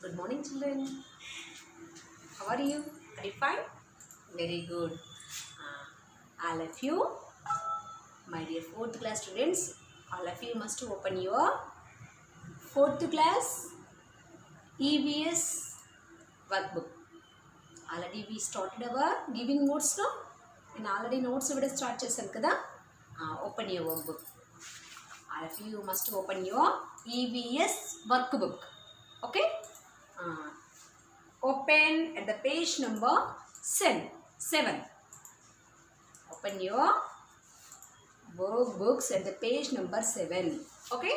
Good morning, children. How are you? Are you fine? Very good. All of you, my dear 4th class students, all of you must open your 4th class EVS workbook. Already we started our giving notes now. And already notes we start చేశాను కదా. Open your workbook. All of you must open your EVS workbook. Okay? Open at the page number 7. Open your workbooks at the page number 7. Okay?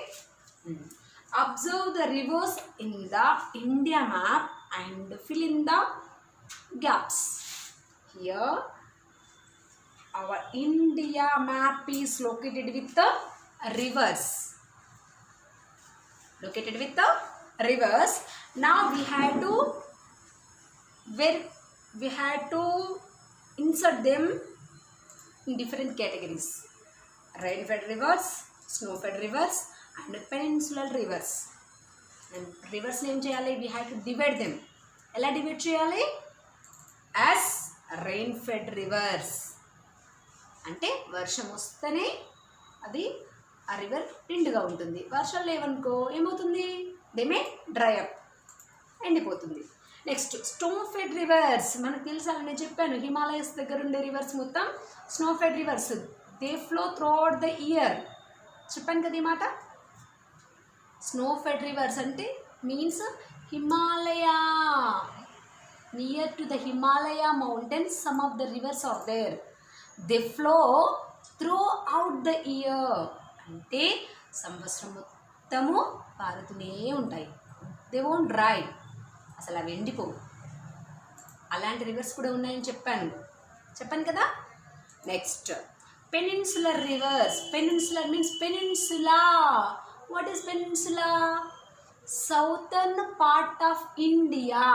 Observe the rivers in the India map and fill in the gaps. Here our India map is located with the rivers. Located with the rivers. Now we had to insert them in different categories: rain-fed rivers, snow-fed rivers, and peninsular rivers. And rivers name cheyali, we had to divide them. Ela divide cheyali? As rain-fed rivers. అంటే వర్షం వస్తేనే అది ఆ river నిండుగా ఉంటుంది. వర్షాలు లేవనుకో ఏమవుతుంది? దే మే డ్రై అప్, ఎండిపోతుంది. Next snowfed rivers. మనకు తెలుసాలని నేను చెప్పాను, హిమాలయస్ దగ్గర ఉండే రివర్స్ మొత్తం snowfed rivers. They flow throughout the year. చెప్పాను కదా ఈ మాట. స్నోఫెడ్ రివర్స్ అంటే means Himalaya, near to the Himalaya mountains some of the rivers are there. They flow throughout the year అంటే సంవత్సరం మొత్తము పారుతూనే ఉంటాయి. దే వోంట్ డ్రై, అసలు అవి ఎండిపోవు. అలాంటి రివర్స్ కూడా ఉన్నాయని చెప్పాను కదా. Next peninsular rivers. Peninsular means peninsula. What is peninsula? Southern part of India.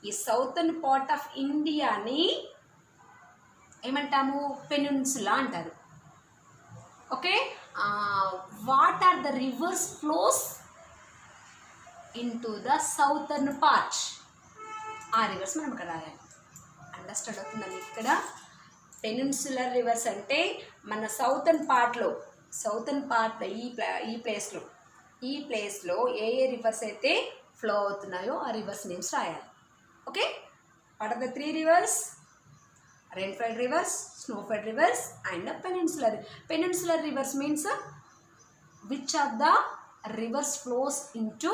ఈ సౌతర్న్ పార్ట్ ఆఫ్ ఇండియాని ఏమంటాము? పెనిన్సులా అంటారు. Okay. What are the rivers flows into the southern part? ఆ రివర్స్ మనం ఇక్కడ రాయాలి. అండర్స్టాండ్ అవుతుందండి. ఇక్కడ పెనిన్సులర్ రివర్స్ అంటే మన సౌతర్న్ పార్ట్లో ఈ ప్లేస్లో ఏ రివర్స్ అయితే ఫ్లో అవుతున్నాయో ఆ రివర్స్ నేమ్స్ రాయాలి. Okay. What are the 3 rivers? rain-fed rivers, snow-fed rivers, and peninsular. Peninsular rivers means which of the rivers flows into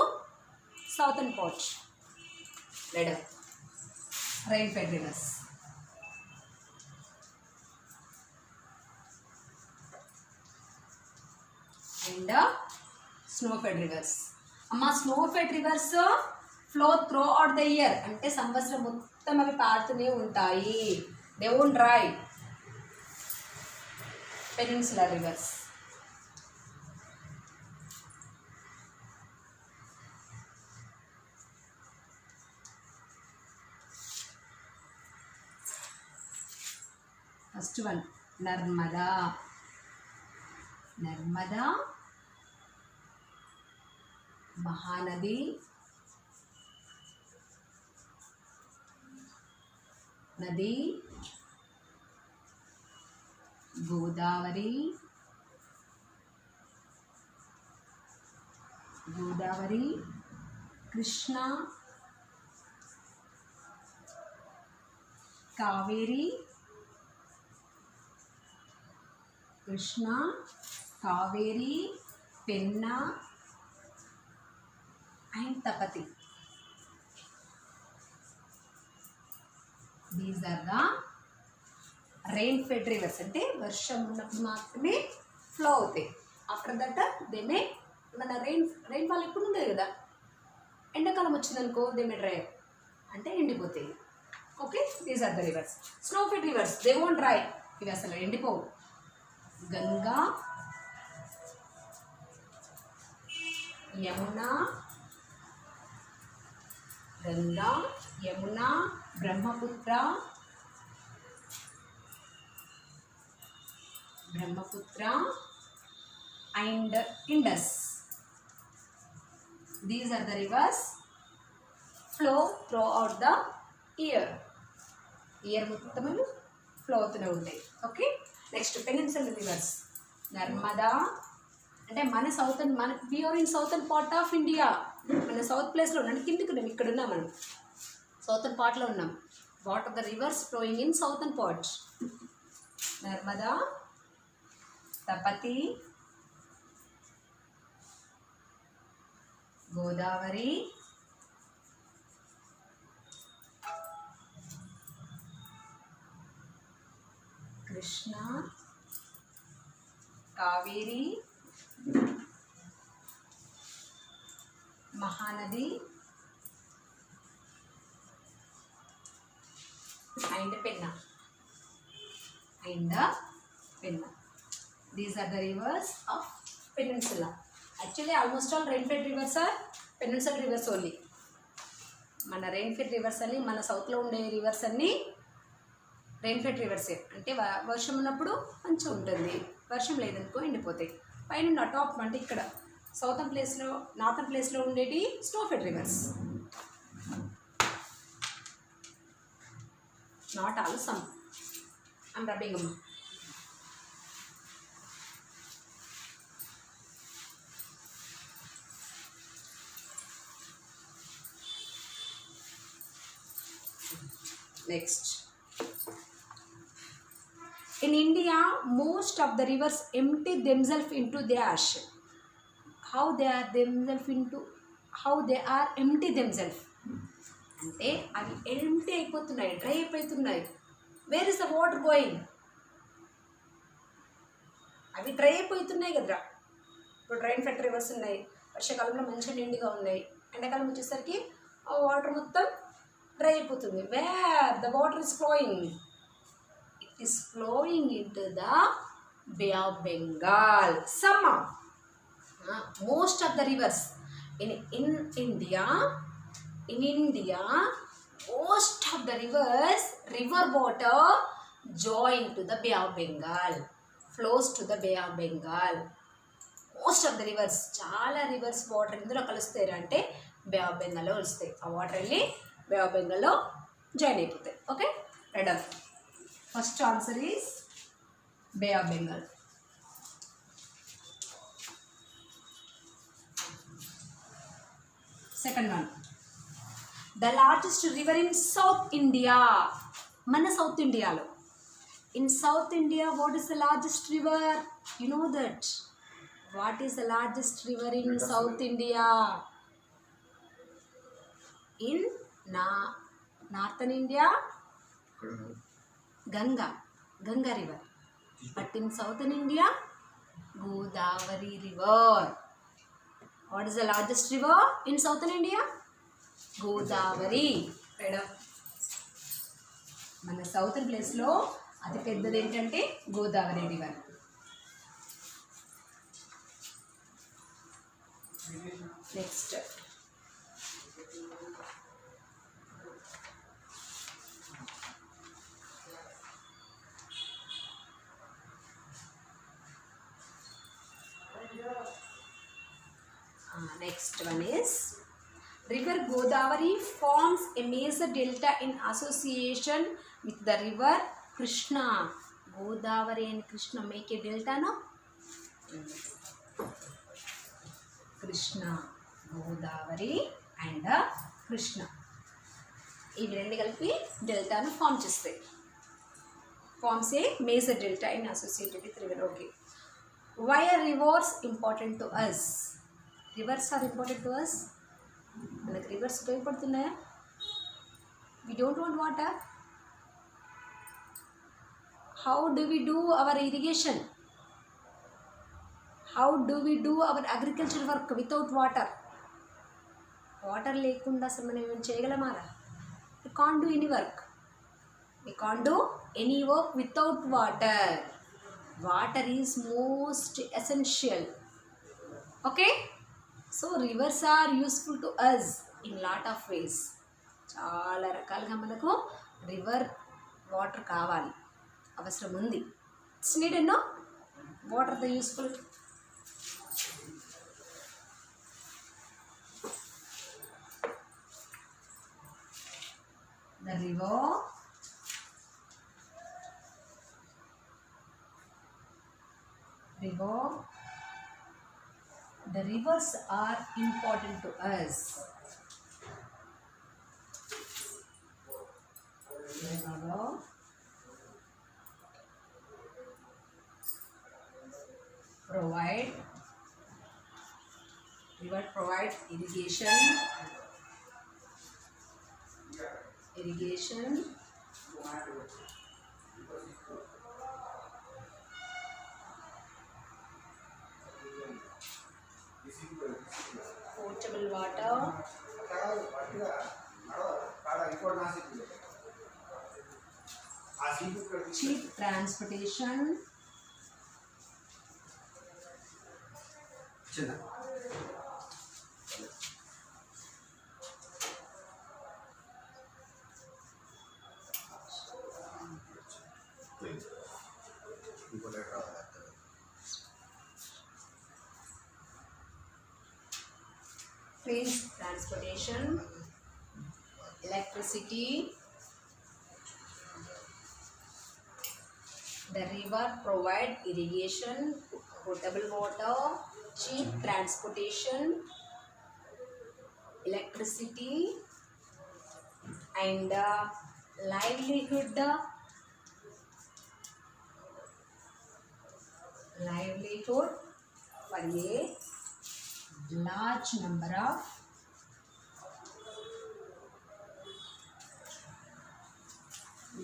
southern part? Later, rain-fed rivers. And snow-fed rivers. Amma snow-fed rivers flow throughout the year. అంటే సంవత్సరం మొత్తం అవి పారుతూనే ఉంటాయి. They won't dry. Peninsular rivers. First one, Narmada. Narmada, Mahanadi, Nadi, Godavari, Krishna, Kaveri, Penna, and Tapati. These are the rain-fed rivers. అంటే వర్షం ఉన్నప్పుడు మాత్రమే flow అవుతాయి. ఆఫ్టర్ దట్ దే మే మన రెయిన్ఫాల్ ఎప్పుడు ఉండదు కదా, ఎండాకాలం వచ్చిందనుకో దే మే డ్రై అంటే ఎండిపోతాయి. Okay. These are the rivers. Snowfed rivers they won't dry, ఇవి అసలు ఎండిపోవు. Ganga, Yamuna, Brahmaputra, and Indus. These are the rivers flow throughout the year. Year మొత్తం ఫ్లో అవుతూనే ఉంటాయి. Okay, next peninsular rivers. Narmada అంటే మన సౌతర్న్, మన we are in southern part of India. మన సౌత్ ప్లేస్లో ఉన్నాం, కిందికి ఉన్నాం, ఇక్కడ ఉన్నాం, మనం సౌతర్న్ పార్ట్లో ఉన్నాం. What are the rivers flowing in southern part? Narmada, Tapati, Godavari, Krishna, Kaveri, Mahanadi and Penna. These are the rivers of peninsula. Actually almost all rain-fed rivers are peninsular rivers only. మన rain-fed rivers అన్ని, మన సౌత్లో ఉండే రివర్స్ అన్నీ rain-fed రివర్సే. అంటే వర్షం ఉన్నప్పుడు మంచిగా ఉంటుంది, వర్షం లేదనుకో ఎండిపోతాయి. పైన టాప్ అంటే ఇక్కడ సౌతర్న్ ప్లేస్లో, నార్థన్ ప్లేస్లో ఉండేటి snow-fed reverse. Not all, some. I'm rubbing them. Next. In India, most of the rivers empty themselves into the ocean. How they are empty themselves? అంటే అవి ఎంటీ అయిపోతున్నాయి, డ్రై అయిపోతున్నాయి. Where is the water going? అవి dry అయిపోతున్నాయి కదరా. ఇప్పుడు rain-fed reverse ఉన్నాయి, వర్షాకాలంలో మంచిగా నిండుగా ఉన్నాయి, ఎండాకాలం వచ్చేసరికి ఆ వాటర్ మొత్తం డ్రై అయిపోతుంది. Where the water is flowing? It is flowing in to the Bay of Bengal. Some most of the rivers in India, most of the rivers, river water join to the Bay of Bengal, flows to the Bay of Bengal. Most of the rivers, చాలా reverse water ఇందులో కలుస్తాయి అంటే బే of బెంగాల్లో కలుస్తాయి. ఆ water వెళ్ళి Bay of బెంగాల్లో join అయిపోతాయి. Okay, ready. First answer is Bay of Bengal. Second one, the largest river in South India. మన సౌత్ ఇండియాలో, in South India what is the largest river? You know that. What is the largest river in South India? In northern India Ganga river, but in southern India Godavari river. What is the largest river in southern India? Godavari. మన southern ప్లేస్లో అతి పెద్దది ఏంటంటే Godavari river. Next, next one is river Godavari forms a major delta in association with the river Krishna. Godavari and Krishna make a delta, no? Krishna, Godavari and Krishna. ఇవి రెండు కలిపి డెల్టాను form చేస్తాయి. Forms a major delta in associated with river. Okay, why are rivers important to us? Rivers are important to us. మనకు rivers ఉపయోగపడుతున్నాయా? We don't want water. How do we do our irrigation? How do we do our agriculture work without water? Water లేకుండా అసలు మనం ఏమైనా చేయగలమారా? We can't do any work. We can't do any work without water. Water is most essential. Okay? So rivers are useful to us in lot of ways. చాలా రకాలుగా మనకు river water కావాలి, అవసరం ఉంది. It's needed, no? What are the useful? The river the rivers are important to us. River provide irrigation, potable water, cheap transportation, trains transportation, electricity. The river provide irrigation, potable water, cheap transportation, electricity, and livelihood for a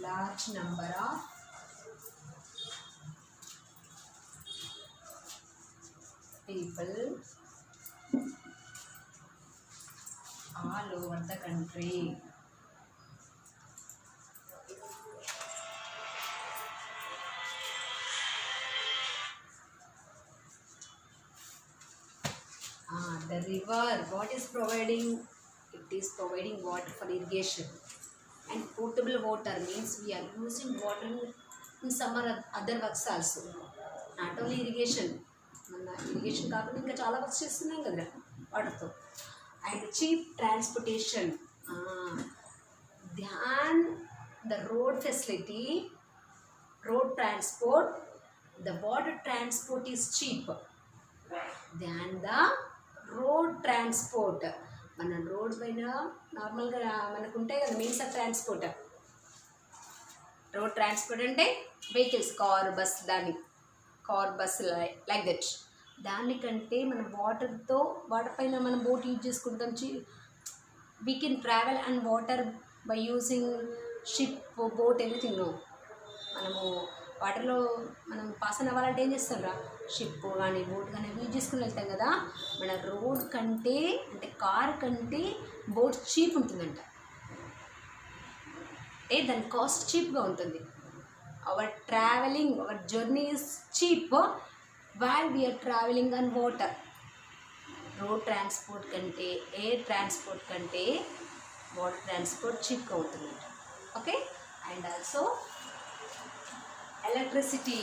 large number of people all over the country. The river, what is providing? It is providing water for irrigation. And potable water means we are using water in some other works also. Not only irrigation. Irrigation కాకుండా ఇంకా చాలా works చేస్తున్నాం కదా వాటర్తో. And cheap transportation. Than the road facility, road transport, the water transport is cheap than the road transport. మన road పైన నార్మల్గా మనకు ఉంటాయి కదా means of transport. Road transport అంటే vehicles, car bus like that. దానికంటే మన వాటర్ పైన మనం బోట్ యూజ్ చేసుకుంటాం. We can travel and water by using ship, boat, everything. మనము వాటర్లో మనం పాస్ అవ్వాలంటే ఏం చేస్తాం రా, షిప్ కానీ బోట్ కానీ యూజ్ చేసుకుని వెళ్తాం కదా. మన రోడ్ కంటే అంటే కార్ కంటే బోట్ చీప్ ఉంటుందంట. దాని కాస్ట్ చీప్గా ఉంటుంది. Our journey is cheap while we are traveling on water. Road transport కంటే ఎయిర్ ట్రాన్స్పోర్ట్ కంటే వాటర్ ట్రాన్స్పోర్ట్ చీప్గా ఉంటుందంట. Okay. And also electricity,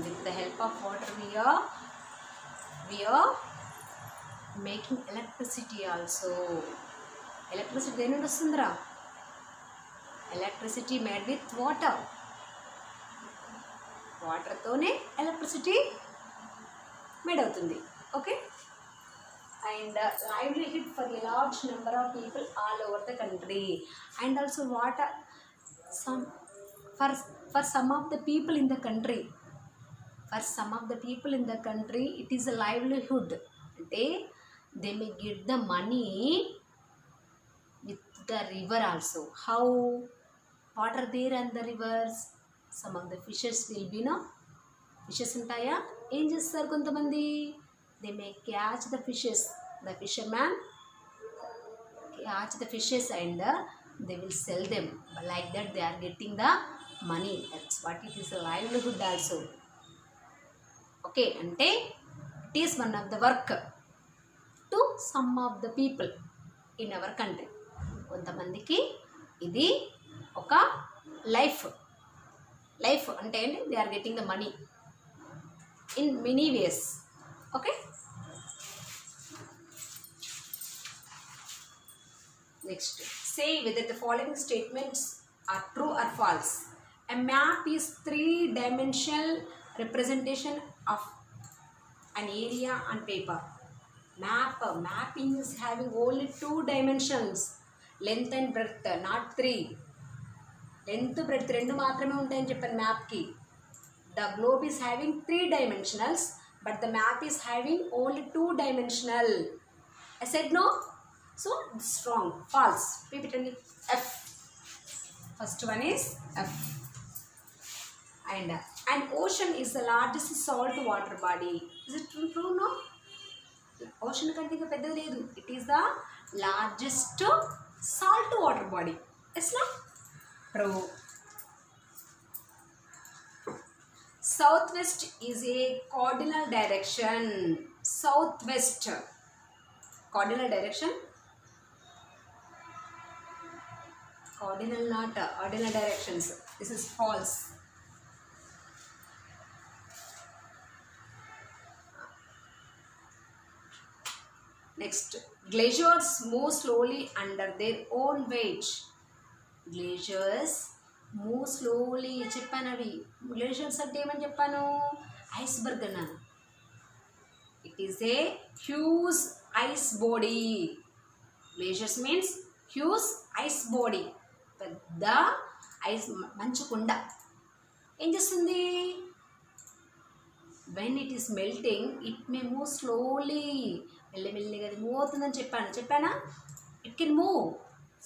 with the help of water we are making electricity also. Electricity దేని నుండి వస్తుందిరా? Electricity made with water. వాటర్తోనే electricity made అవుతుంది. Okay. And livelihood for a large number of people all over the country. And also water for some of the people in the country, it is a livelihood. అంటే they may get the money with the river also. How? What are there and the rivers? Some of the fishes will be, fishes ఉంటాయా? ఏం చేస్తారు కొంతమంది? they may catch the fishes. The fisherman catch the fishes and they will sell them. Like that they are getting the money. That's what it is, a livelihood also. Okay. అంటే it is one of the work to some of the people in our country. కొంతమందికి ఇది ఒక life అంటే ఏంటి? They are getting the money in many ways. Okay. Next, say whether the following statements are true or false. A map is three-dimensional representation of an area on paper. Mapping is having only two dimensions, length and breadth, not three. Length, breadth రెండు మాత్రమే ఉంటాయని చెప్పాను మ్యాప్కి. The globe is having three dimensionals, but the map is having only two dimensional. I said no. So it's wrong. False. Repeat it. F. First one is F. And an ocean is the largest salt water body. Is it true? No. Ocean కంటే ఇంకా పెద్దది లేదు. It is the largest salt water body. Yes, no? True. Southwest is a cardinal direction. Southwest. Cardinal direction. Cardinal, not ordinal directions. This is false. Next, glaciers move slowly under their own weight. Glaciers move slowly. చెప్పానవి glaciers అంటే ఏమని చెప్పాను? Iceberg అన్నాను. It is a huge ice body. Glaciers means huge ice body. పెద్ద ice మంచు కుండ ఏం చేస్తుంది? when it is melting it may move slowly. మెల్లమెల్లిగా అది మూవ్ అవుతుందని చెప్పానా? it can move.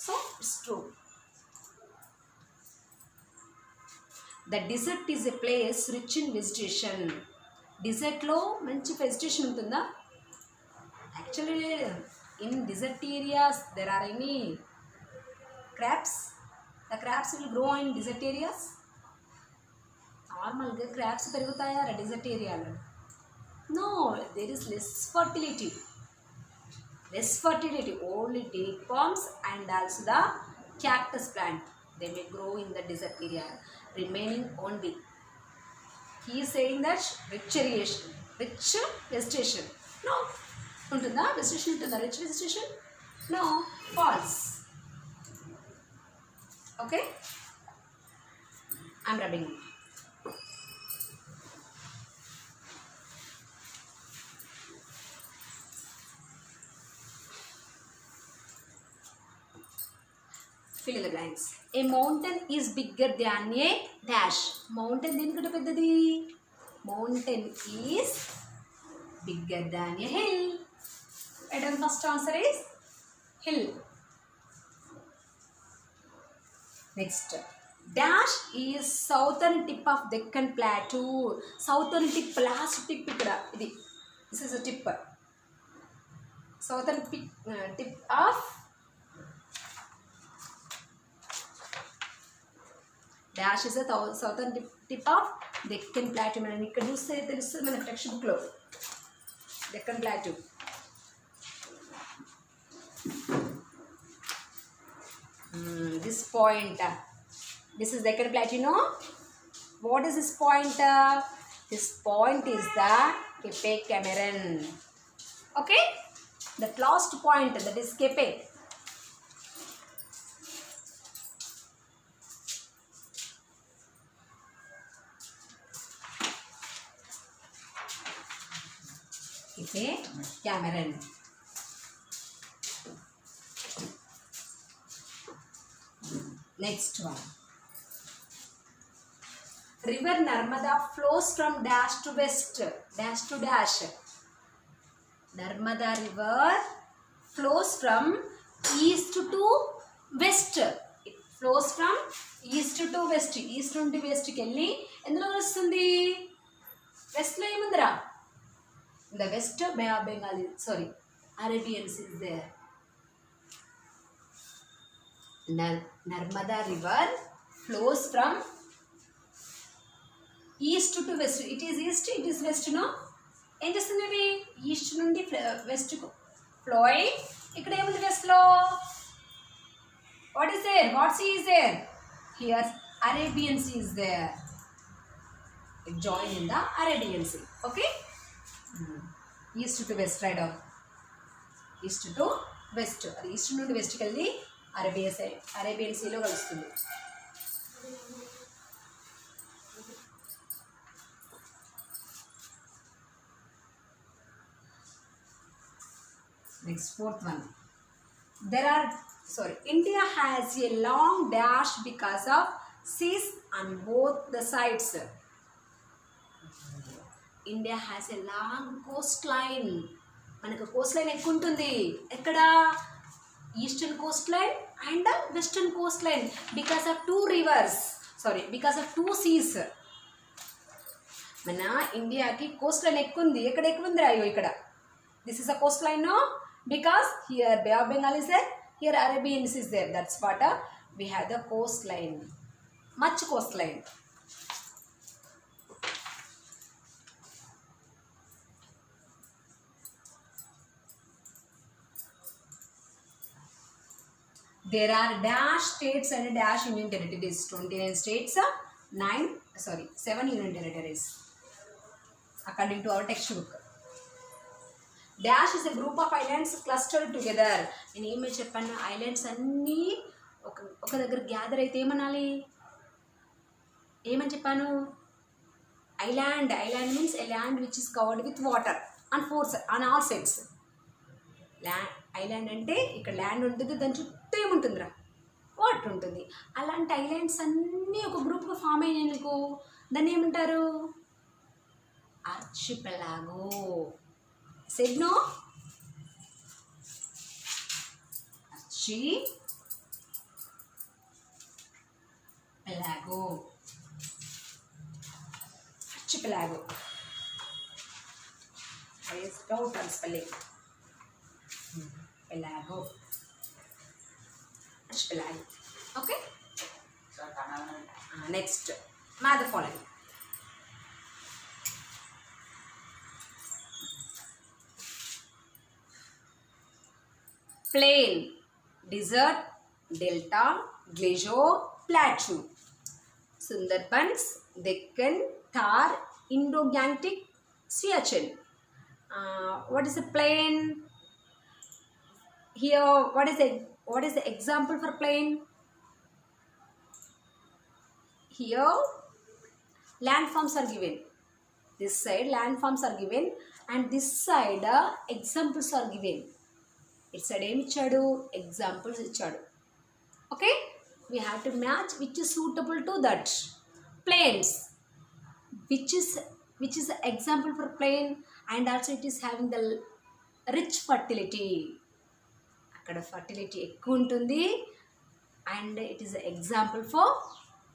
So it's true. The desert is a place rich in vegetation. Desertలో మంచి vegetation ఉంటుందా? Actually in desert areas there are any crabs. The crabs will grow in desert areas. Normally crabs పెరుగుతాయా desert areaలో? No, there is less fertility. Only date palms and also the cactus plant, they may grow in the desert area, remaining only. He is saying that rich vegetation. No. Untunda vegetation untunda rich vegetation? No, false. Okay, I'm rubbing. Fill in the blanks. A mountain is bigger than a dash. Mountain denikante peddadi? Mountain is bigger than a hill. And first answer is hill. Next, dash is southern tip of Deccan Plateau. Southern tip, last tip ikkada idi. This is a tip. Southern tip of dash is a southern tip of Deccan Plateau. మనం ఇక్కడ చూస్తే తెలుస్తుంది మన text book లో Deccan Plateau. This point, this is Deccan Plateau, you know? What is this point? This point is the Cape Cameron. Okay? That last point, that is Cape. Cape Cameron. Next one. River Narmada flows from dash to west. Dash to dash. Narmada river flows from east to west. It flows from east to west. East నుండి west కి వెళ్ళి ఎందులో వస్తుంది? West లో ఏముందిరా? In the west, Bay of Bengal, sorry, Arabian Sea is there. Narmada river flows from east to west. It is east, it is west, no? ఏం చేస్తుంది? East నుండి వెస్ట్ ఫ్లోయింగ్. ఇక్కడ ఏముంది వెస్ట్ లో? What is there? What sea is there? Here Arabian Sea is there. It join in the Arabian Sea. Okay? East to west, right off. East to west. అది east నుండి వెస్ట్కి వెళ్ళి Arabian సీలో కలుస్తుంది. Next fourth one. India has a long dash because of seas on both the sides. India has a long coastline. మనకు coast line ఎక్కువ ఉంటుంది. ఎక్కడ? Eastern coast line and western coast line because of because of two seas. మన ఇండియాకి Coast line ఎక్కువ ఉంది. ఎక్కడ ఎక్కువ ఉంది? అయ్యో ఇక్కడ. This is a coast line no, because here Bay of Bengal is there, here Arabian Sea is there. That's what we have the coastline, much coastline. There are dash states and dash union territories. 29 states, 7 union territories according to our textbook. Dash is a group of islands clustered together. నేను ఏమో చెప్పాను, islands అన్నీ ఒక దగ్గర gather అయితే ఏమని చెప్పాను? Island means a land which is covered with water on all sides. Island అంటే ఇక్కడ ల్యాండ్ ఉంటుంది, దాని చుట్టూ ఏముంటుందిరా? వాటర్ ఉంటుంది. అలాంటి ఐలాండ్స్ అన్నీ ఒక గ్రూప్గా ఫామ్ అయినందుకు దాన్ని ఏమంటారు? ఆర్చిపెలాగో. Said no? Archipelago. I is doubt on spelling. Pelago. Archipelago. Okay? Next. The following. Plain, desert, delta, glacier, plateau. Sundarbans, Deccan, Thar, Indo-Gangetic, Siachen. What is a plain? Here, what is the example for plain? Here, landforms are given. This side landforms are given, and this side examples are given. It side ఏమి ఇచ్చాడు? Examples ఇచ్చాడు. Okay, we have to match which is suitable to that. Plains, which is example for plain and also it is having the rich fertility. అక్కడ fertility ఎక్కువ ఉంటుంది and it is example for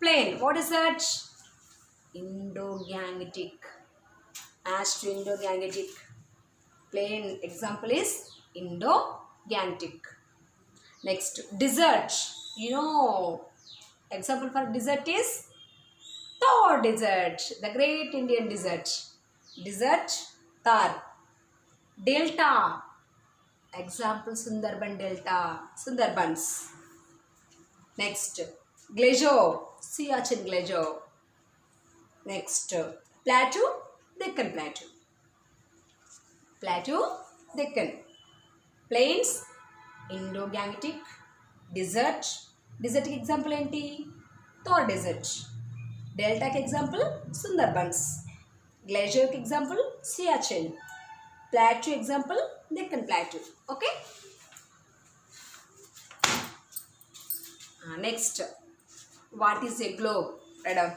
plain. What is that? Indo-Gangetic. As to Indo-Gangetic, plain example is Indo-Gangetic. Next, desert. You know, example for desert is Thar Desert, the great Indian desert. Desert, Thar. Delta, example Sundarban Delta, Sundarbans. Next, glacier, Siachen Glacier. Next, plateau, Deccan Plateau. Plateau, Deccan. Plains, Indo-Gangetic. Desert, desert example enti? Thar Desert. Delta example Sundarbans. Glacier example Siachen. Plateau example Deccan Plateau. Okay. Next, what is a globe? Read out.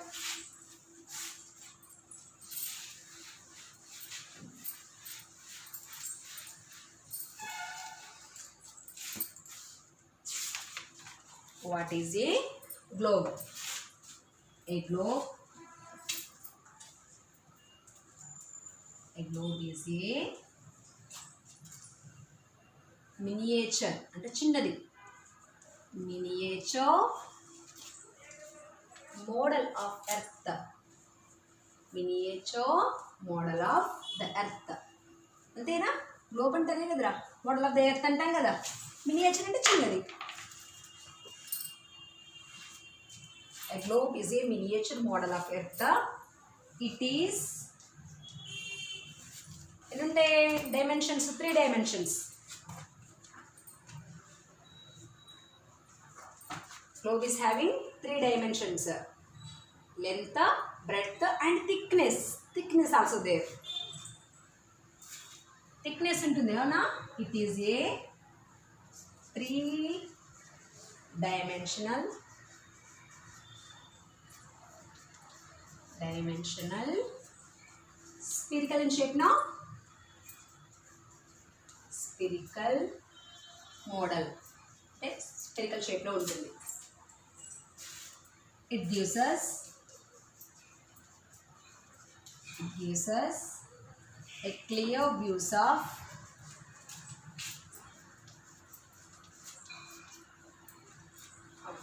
What is a globe? A globe is a miniature అంటే చిన్నది. Miniature model of earth. Miniature model of the earth. అంతేనా? Globe అంటేనే కదరా model of the earth అంటాం కదా. Miniature అంటే చిన్నది. A globe is a miniature model of earth. It is dimensions, 3 dimensions. Globe is having 3 dimensions: length, breadth, and thickness. Thickness also there. Thickness ఉంటుంది అవునా? It is a 3-dimensional spherical in shape now. Spherical model. Spherical shape లో ఉంటుంది. It gives us a clear views of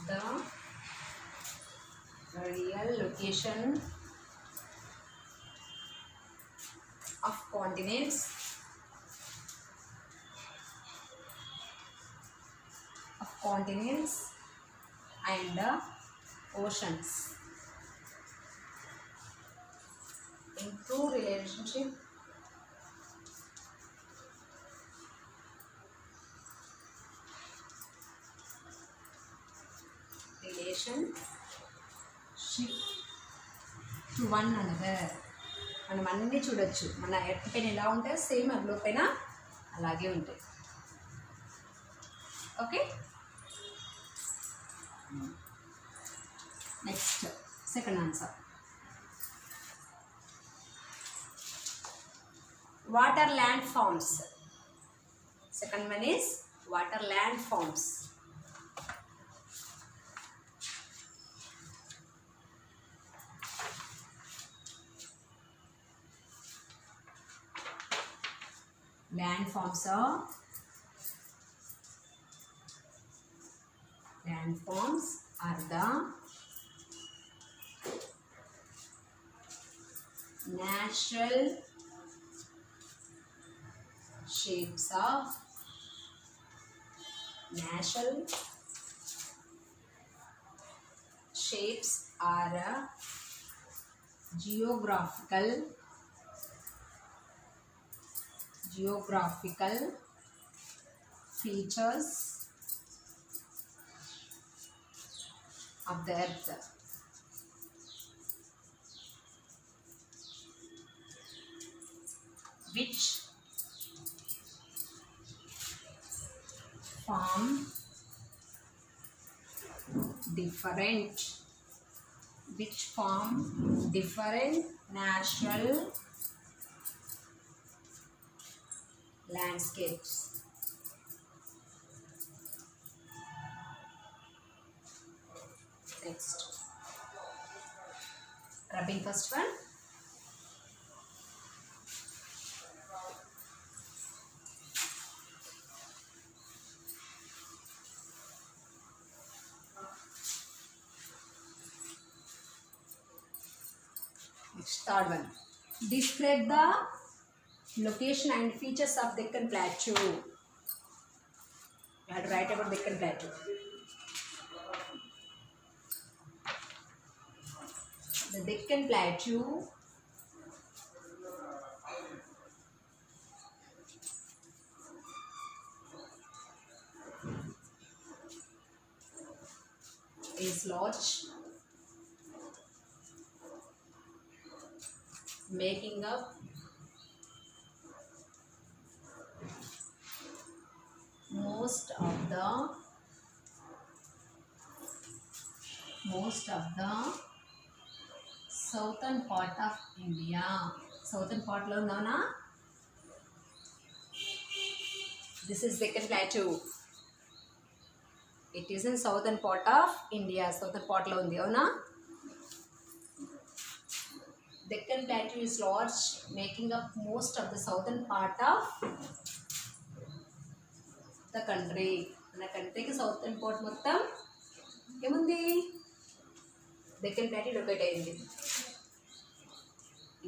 the real location of continents and oceans. Improve relationship to one another. మనం అన్నీ చూడొచ్చు. మన earth పైన ఎలా ఉంటాయో same ఆ గ్లోబ్ పైన అలాగే ఉంటాయి. Okay, next second answer. Water land forms. Second one is water land forms. Land forms are the natural shapes of geographical features of the earth. Which form different natural landscapes. Next, rubbing first one. Next, third one. Describe the location and features of Deccan Plateau. You have to write about Deccan Plateau. The Deccan Plateau is large, making up most of the southern part of India. Southern part lo undana. This is Deccan Plateau. It is in southern part of India. Southern part lo undi avuna. Deccan Plateau is large, making up most of the southern part of the country. మన కంట్రీకి southern part మొత్తం ఏముంది? Deccan Plateau locate అయింది.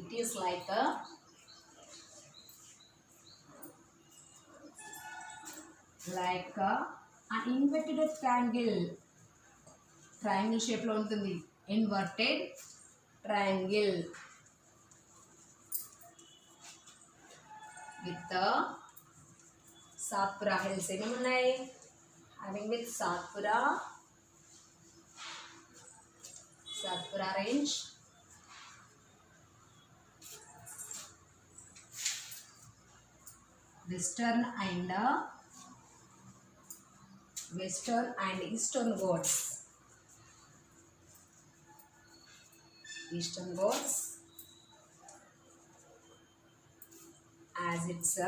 It is like an inverted triangle shape లో ఉంటుంది. Inverted triangle with the Satpura hills. ఏమేమి ఉన్నాయి? Having with Satpura Satpura range, western and eastern Ghats. Eastern Ghats as its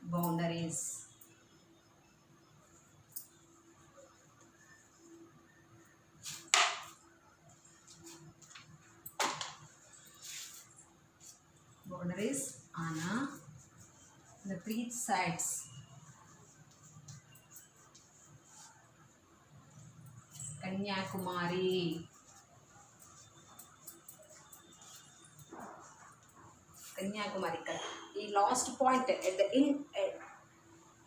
boundaries. Boundaries on the three sides. Kanyakumari. Kanyakumari. The last point at the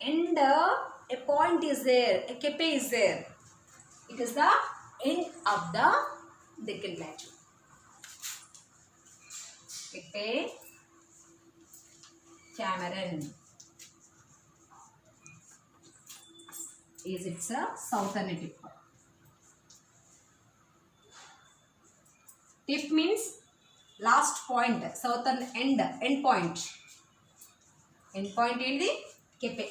end, a point is there, a cape is there. It is the end of the Deccan Plateau. Cape Cameron is its southern tip. Tip means last point, southern end point. End point in the Cape.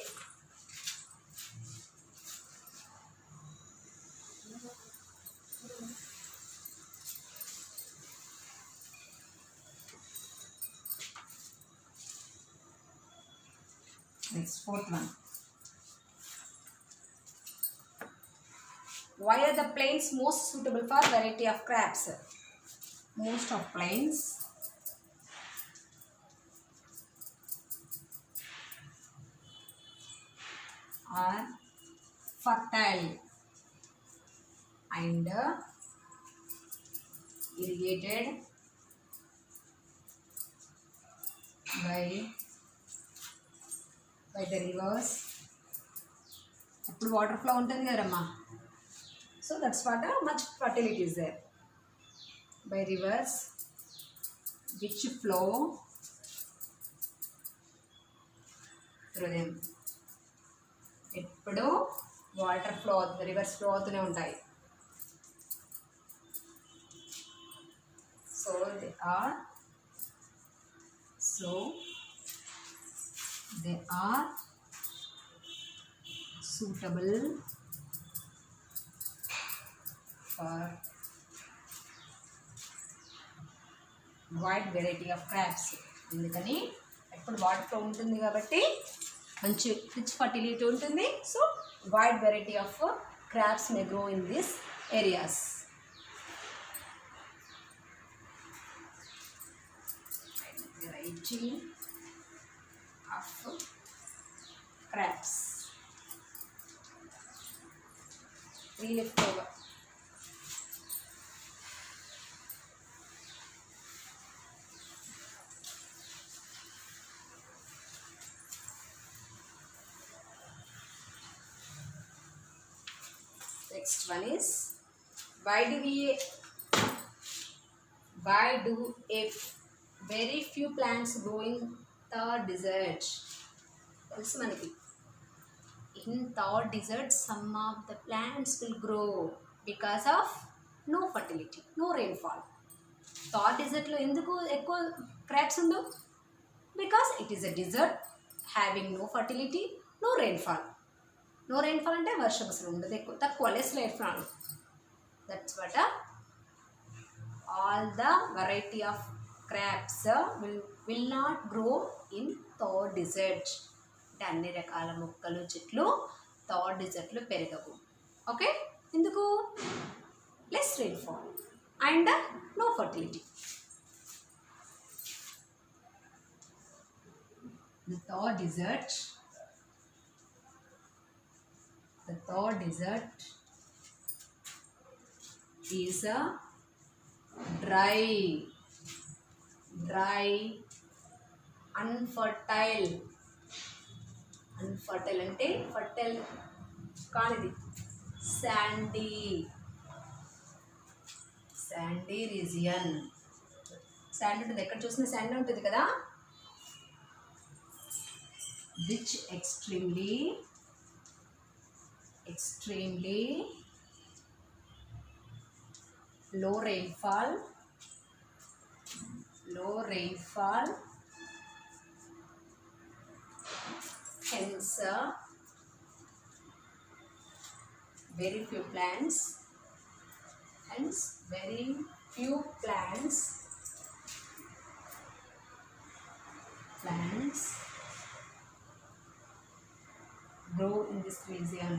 Next, fourth one. Why are the plains most suitable for variety of crabs? Most of plains are fertile and irrigated by the rivers. Appudu water flow untundi kadamma. So that's what much fertility is there. By rivers which flow through them. ఎప్పుడు water flow అవుతుంది, rivers flow అవుతూనే ఉంటాయి. So they are suitable for wide variety of crabs. ఎందుకని ఎప్పుడు water flow ఉంటుంది కాబట్టి మంచి rich fertility ఉంటుంది. So wide variety of crabs May grow in this areas. Variety of crabs. Left over. Next one is why do a very few plants grow in the desert? తెలుసు మనకి. In Thar desert, some of the plants will grow because of no fertility, no rainfall. Thar desert lo enduku ekku crabs undu? Because it is a desert having no fertility, no rainfall. No rainfall ante varsham asalu undadu, ekku takku less rainfall. That's what all the variety of crabs will not grow in Thar desert. అన్ని రకాల మొక్కలు చెట్లు థార్ డిజర్ట్లో పెరగవు. Okay, ఎందుకు? Less rainfall and no fertility. The Thar desert is a dry, unfertile అంటే fertile కానిది, sandy region. Sand ఉంటుంది, ఎక్కడ చూసినా శాండ్ ఉంటుంది కదా. Which extremely low rainfall, hence very few plants, plants grow in this region.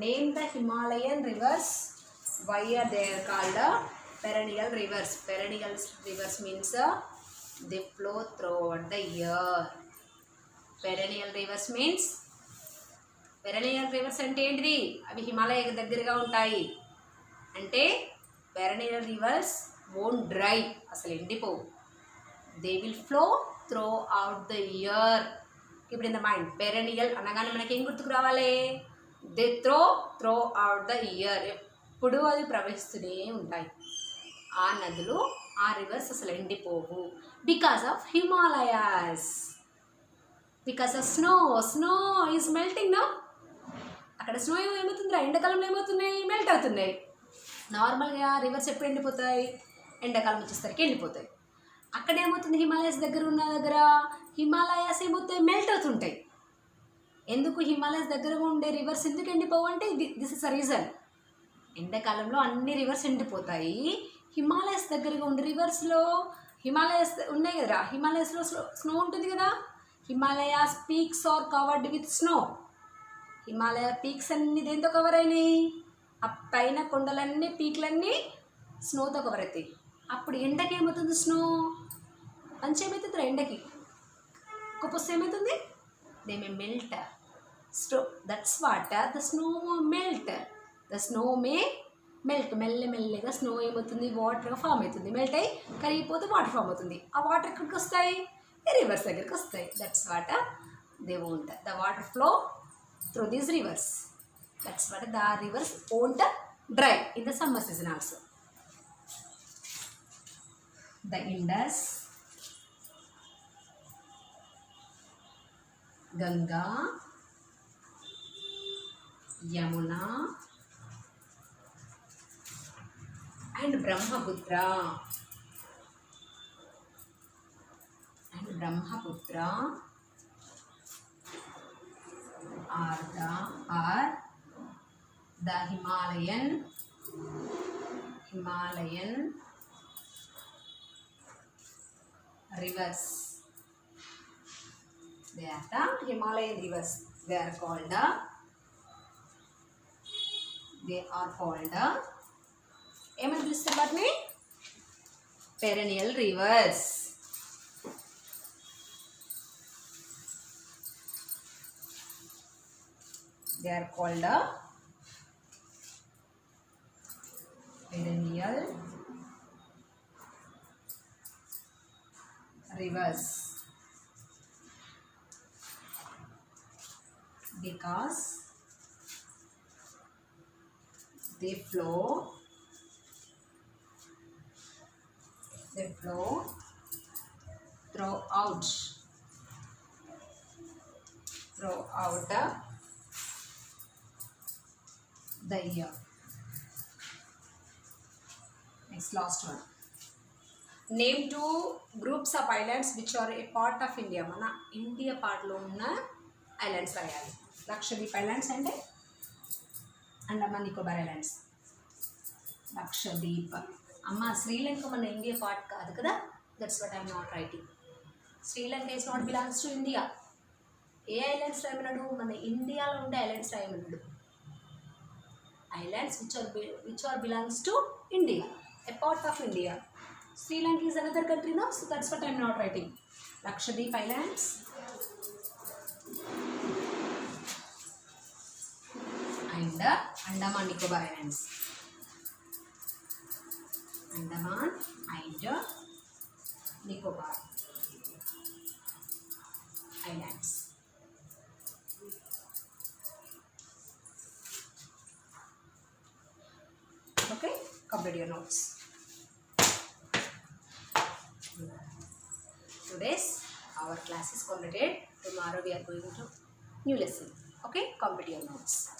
Name the Himalayan rivers. Why are they called perennial rivers? Perennial rivers means they flow throughout the year. Perennial rivers means perennial reverse అంటే ఏంటిది? అవి హిమాలయకి దగ్గరగా ఉంటాయి. అంటే perennial reverse won't dry, అసలు ఎండిపోవు. They will flow throughout the year. ఇప్పుడు in the mind perennial అనగానే మనకి ఏం గుర్తుకు రావాలి? They throughout the year. ఎప్పుడు అది ప్రవహిస్తూనే ఉంటాయి. ఆ నదులు, ఆ రివర్స్ అసలు ఎండిపోవు. Because of Himalayas, because of snow is melting no. అక్కడ స్నో ఏమవుతుందిరా? ఎండాకాలంలో ఏమవుతున్నాయి? మెల్ట్ అవుతున్నాయి. నార్మల్గా రివర్స్ ఎప్పుడు ఎండిపోతాయి? ఎండాకాలం వచ్చేసరికి ఎండిపోతాయి. అక్కడ ఏమవుతుంది? హిమాలయాస్ దగ్గర హిమాలయాస్ ఏమవుతాయి? మెల్ట్ అవుతుంటాయి. ఎందుకు హిమాలయాస్ దగ్గరగా ఉండే రివర్స్ ఎందుకు ఎండిపోవు అంటే దిస్ ఇస్ అ రీజన్. ఎండాకాలంలో అన్ని రివర్స్ ఎండిపోతాయి. హిమాలయాస్ దగ్గరగా ఉండే రివర్స్లో హిమాలయాస్ ఉన్నాయి కదరా, హిమాలయాస్లో స్నో ఉంటుంది కదా. Himalayas peaks are covered with snow. Himalaya peaks అన్ని దేంతో కవర్ అయినాయి? ఆ పైన కొండలన్నీ, పీక్లన్నీ స్నోతో కవర్ అవుతాయి. అప్పుడు ఎండకి ఏమవుతుంది? స్నో మంచి ఏమవుతుంది? ఎండకి ఒక్కొక్క ఏమవుతుంది? They May melt. That's what the snow melt. The snow May melt. మెల్లగా స్నో ఏమవుతుంది? వాటర్గా ఫామ్ అవుతుంది. మెల్ట్ అయ్యి కరిగిపోతే వాటర్ ఫామ్ అవుతుంది. ఆ వాటర్ ఎక్కడికి వస్తాయి? రివర్స్ దగ్గరికి వస్తాయి. That's what they won't the water flow through these rivers. That's what the rivers won't dry in the summer season also. The Indus, Ganga, Yamuna and Brahmaputra are the Himalayan rivers. They are the Himalayan rivers. They are called ఏమని పిలుస్తారు వాటిని? Perennial reverse. They are called perennial rivers because they flow throughout the year. Next, last one. Name two groups of islands which are a part of India. మన India పార్ట్లో ఉన్న islands రాయాలి. Lakshadweep islands అంటే Andaman Nicobar islands. Lakshadweep. అమ్మ శ్రీలంక మన India part కాదు కదా. That's what I'm not writing. Sri Lanka is not belongs to India. ఏ ఐలాండ్స్ రాయమన్నాడు? మన ఇండియాలో ఉండే ఐలాండ్స్ రాయమన్నాడు. Islands which are belongs to India, a part of India. Sri Lanka is another country now, so that's what I am not writing. Lakshadweep Islands and Andaman Nicobar Islands. Andaman and Nicobar Islands. Okay, complete your notes. today's our class is completed. Tomorrow we are going to new lesson. Okay, complete your notes.